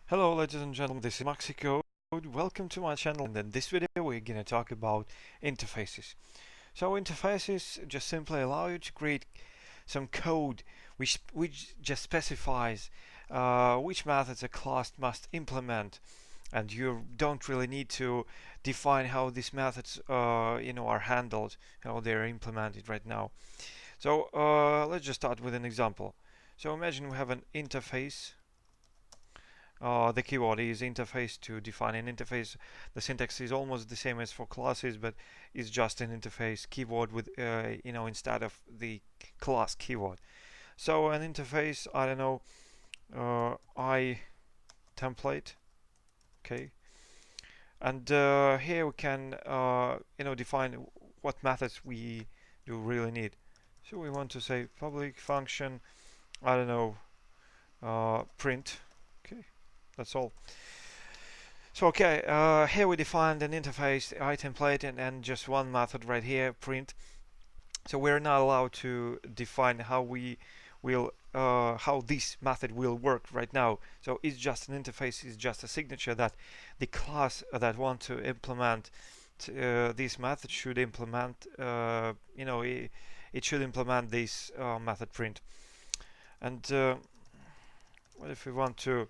Hello ladies and gentlemen, this is Maxicode. Welcome to my channel, and in this video we're gonna talk about interfaces. So interfaces just simply allow you to create some code which just specifies which methods a class must implement, and you don't really need to define how these methods are handled, how they're implemented right now. So let's just start with an example. So imagine we have an interface. The keyword is interface to define an interface. The syntax is almost the same as for classes, but it's just an interface keyword with instead of the class keyword. So an interface, I don't know, I template, okay, and here we can define what methods we do really need. So we want to say public function, I don't know, print. Okay, that's all. So okay, here we defined an interface, iTemplate, and just one method right here, print. So we're not allowed to define how how this method will work right now. So it's just an interface, it's just a signature that the class that want to implement this method should implement. It should implement this method print. And what if we want to,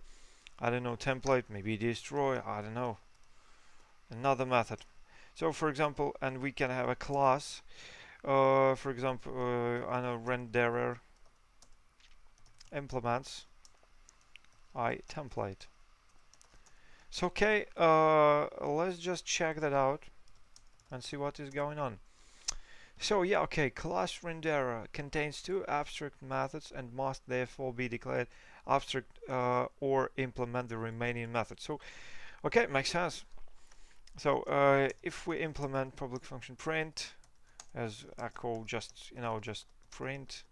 I don't know, template, maybe destroy, I don't know, another method. So for example, and we can have a class, for example, I know, renderer implements iTemplate. So okay, let's just check that out and see what is going on. So yeah, okay, class renderer contains two abstract methods and must therefore be declared abstract or implement the remaining methods. So okay, makes sense. So if we implement public function print as echo, just print,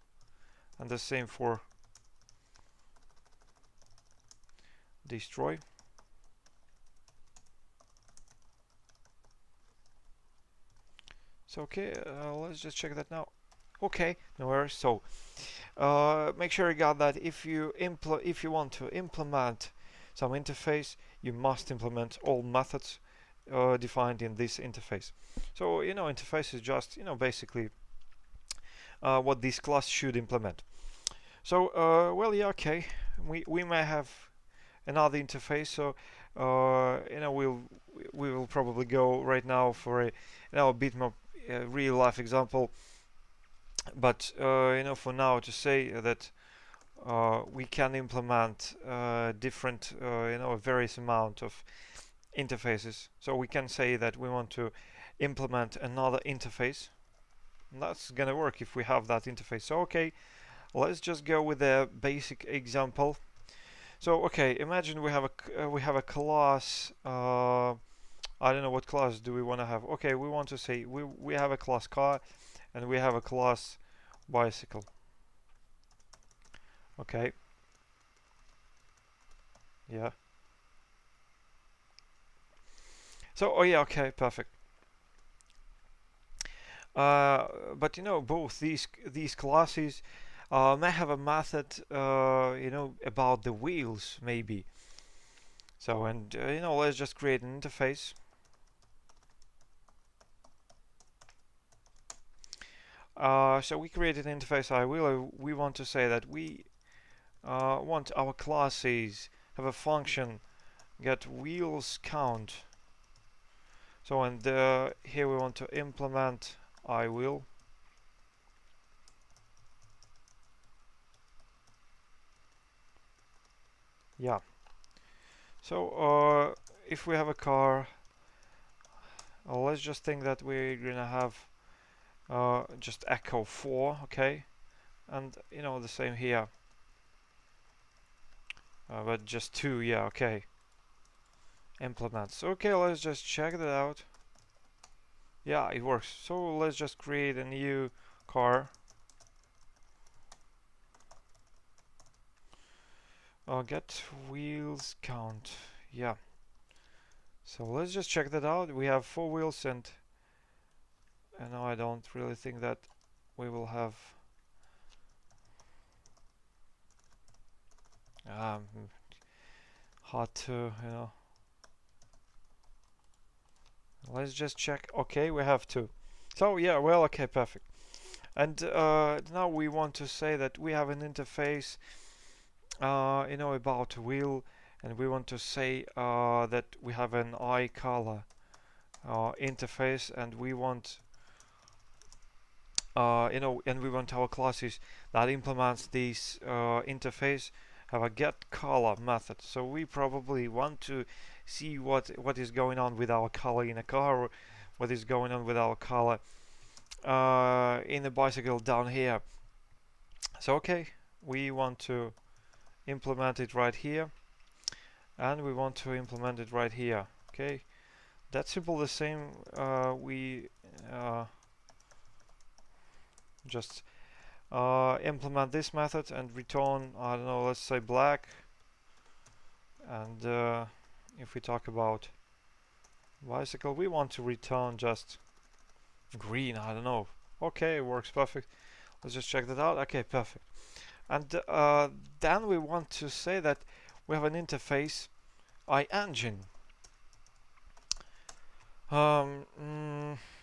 and the same for destroy. So okay, let's just check that now. Okay, no worries. So make sure you got that. If you want to implement some interface, you must implement all methods defined in this interface. So interface is just basically what this class should implement. So well, yeah, okay, we may have another interface. So we will probably go right now for a bit more real life example. But for now, to say that we can implement different various amount of interfaces. So we can say that we want to implement another interface. And that's gonna work if we have that interface. So okay, let's just go with a basic example. So okay, imagine we have a class. I don't know what class do we want to have. Okay, we want to say we have a class car, and we have a class bicycle. Okay. Yeah. So oh yeah, okay, perfect. But both these classes may have a method about the wheels maybe. So and let's just create an interface. So we created an interface we want to say that we want our classes have a function get wheels count. So and here we want to implement I will. Yeah. So if we have a car, let's just think that we're gonna have just echo 4, okay, and the same here, but just 2, yeah, okay. Implements. Okay, let's just check that out. Yeah, it works. So let's just create a new car. Get wheels count. Yeah. So let's just check that out. We have 4 wheels, and now I don't really think that we will have hard to, let's just check. Okay, we have two. So yeah, well, okay, perfect. And now we want to say that we have an interface, about a wheel, and we want to say that we have an eye color interface, and we want, and we want our classes that implements this interface have a get color method. So we probably want to see what is going on with our color in a car, or what is going on with our color in the bicycle down here. So okay, we want to implement it right here, and we want to implement it right here. Okay, that's simple. The same. We just implement this method and return, I don't know, let's say black. And if we talk about bicycle, we want to return just green, I don't know. Okay, it works perfect. Let's just check that out. Okay, perfect. And then we want to say that we have an interface iEngine.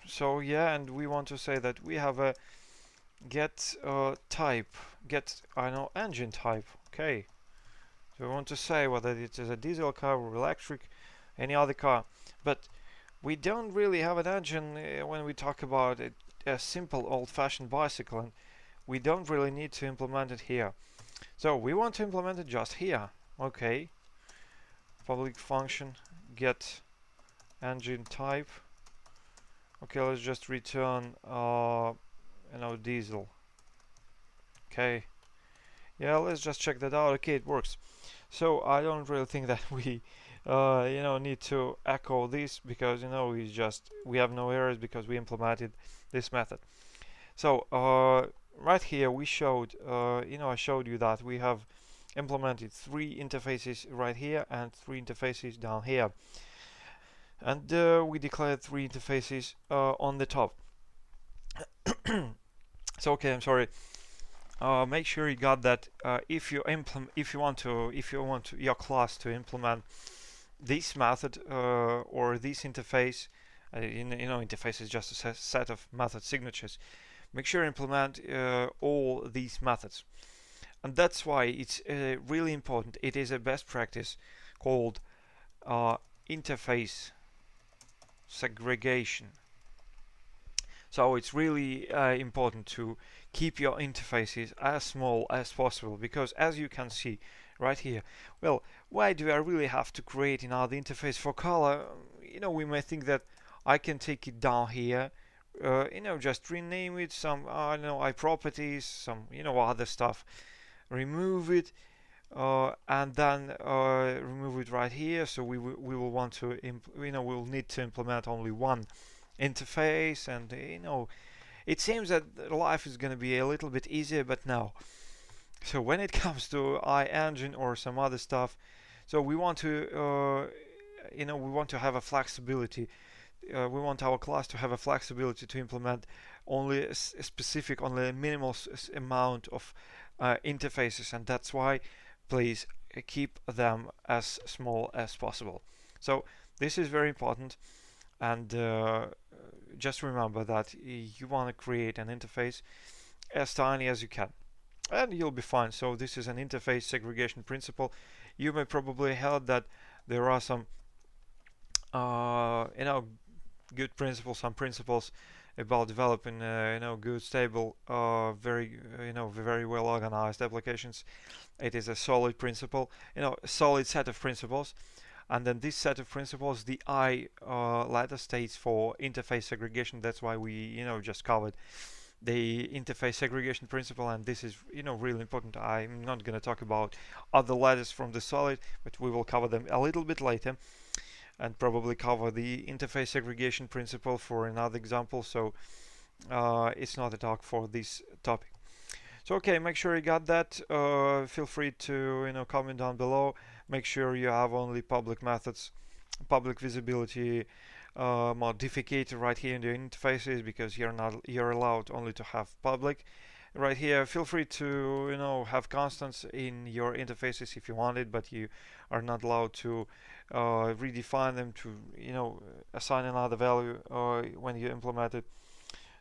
So yeah, and we want to say that we have a get type, get, I know, engine type. Okay, so we want to say whether it is a diesel car or electric, any other car. But we don't really have an engine when we talk about a simple old-fashioned bicycle, and we don't really need to implement it here. So we want to implement it just here. Okay, public function get engine type. Okay, let's just return diesel. Okay, yeah, let's just check that out. Okay, it works. So I don't really think that we need to echo this, because we have no errors because we implemented this method. So right here we showed I showed you that we have implemented 3 interfaces right here and 3 interfaces down here, and we declared 3 interfaces on the top. So okay, I'm sorry. Make sure you got that. If you want your class to implement this method or this interface, interface is just a set of method signatures. Make sure you implement all these methods, and that's why it's really important. It is a best practice called interface segregation. So it's really important to keep your interfaces as small as possible, because as you can see right here, well, why do I really have to create another interface for color? We may think that I can take it down here, just rename it some, I don't know, iProperties, some, other stuff, remove it, and then remove it right here. So we will want to, we'll need to implement only one interface, and it seems that life is going to be a little bit easier, but no. So when it comes to iEngine or some other stuff, so we want to have a flexibility. We want our class to have a flexibility to implement only only a minimal amount of interfaces, and that's why please keep them as small as possible. So this is very important, and just remember that you want to create an interface as tiny as you can, and you'll be fine. So this is an interface segregation principle. You may probably heard that there are some good principles, some principles about developing good, stable, very very well organized applications. It is a solid principle, a solid set of principles. And then this set of principles, the I letter states for interface segregation. That's why we just covered the interface segregation principle, and this is really important. I'm not going to talk about other letters from the solid, but we will cover them a little bit later, and probably cover the interface segregation principle for another example. So it's not a talk for this topic. So okay, make sure you got that. Feel free to comment down below. Make sure you have only public methods, public visibility modifier right here in the interfaces, because you're allowed only to have public right here. Feel free to have constants in your interfaces if you want it, but you are not allowed to redefine them to assign another value when you implement it.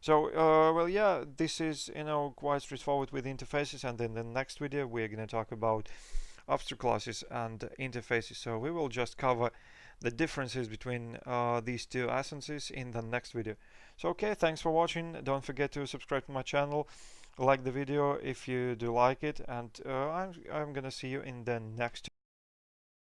So well, yeah, this is quite straightforward with interfaces, and then the next video we're going to talk about abstract classes and interfaces. So we will just cover the differences between these two essences in the next video. So okay, thanks for watching. Don't forget to subscribe to my channel, like the video if you do like it, and I'm gonna see you in the next